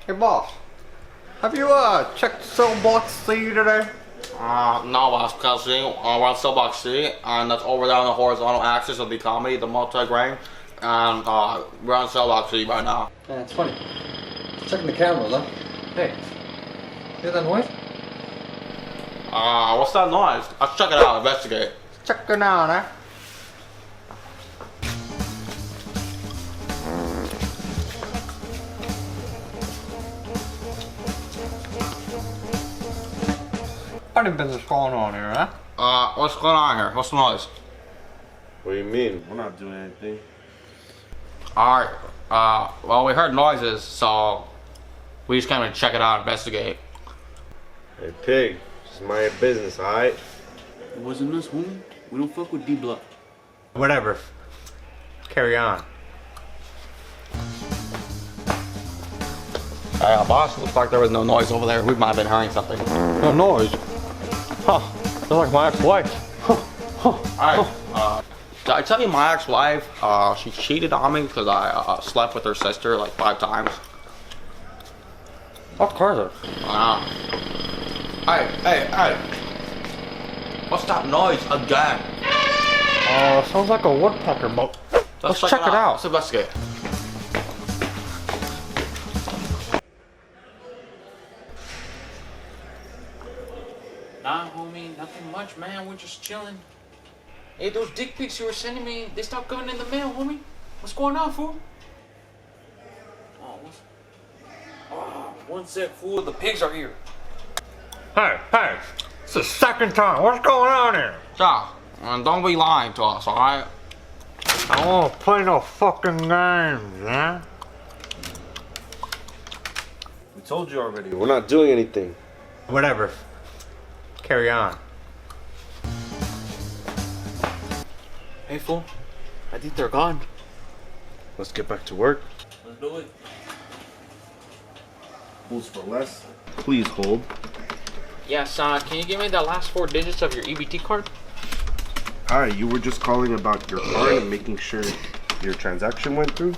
Hey boss, have you checked cell block C today? No, boss, because we're on Cellbox C, and that's over there on the horizontal axis of the economy, the multi-grain, and we're on Cellbox C right now. Yeah, it's funny. Checking the cameras, huh? Hey, hear that noise? What's that noise? Let's check it out, investigate. Check it out, eh? Funny business going on here, huh? What's going on here? What's the noise? What do you mean? We're not doing anything. Alright, well, we heard noises, so we just came to check it out, investigate. Hey, pig, just mind your business, alright? It wasn't us, homie. We don't fuck with D-Block. Whatever. Carry on. Hey, boss, looks like there was no noise over there. We might have been hearing something. No noise. Huh. Sounds like my ex-wife. Alright, did I tell you my ex-wife, she cheated on me because I slept with her sister like 5 times? Of course. Hey. What's that noise again? Sounds like a woodpecker, but let's check it out. Let's investigate. Nah, homie, nothing much, man. We're just chilling. Hey, those dick pics you were sending me, they stopped coming in the mail, homie. What's going on, fool? One sec, fool. The pigs are here. Hey, it's the second time. What's going on here? Yeah, and don't be lying to us, alright? I don't want to play no fucking games, yeah? We told you already. We're not doing anything. Whatever. Carry on. Hey, fool. I think they're gone. Let's get back to work. Let's do it. Fools for less. Please hold. Yeah, son, can you give me the last 4 digits of your EBT card? Hi, you were just calling about your card and making sure your transaction went through?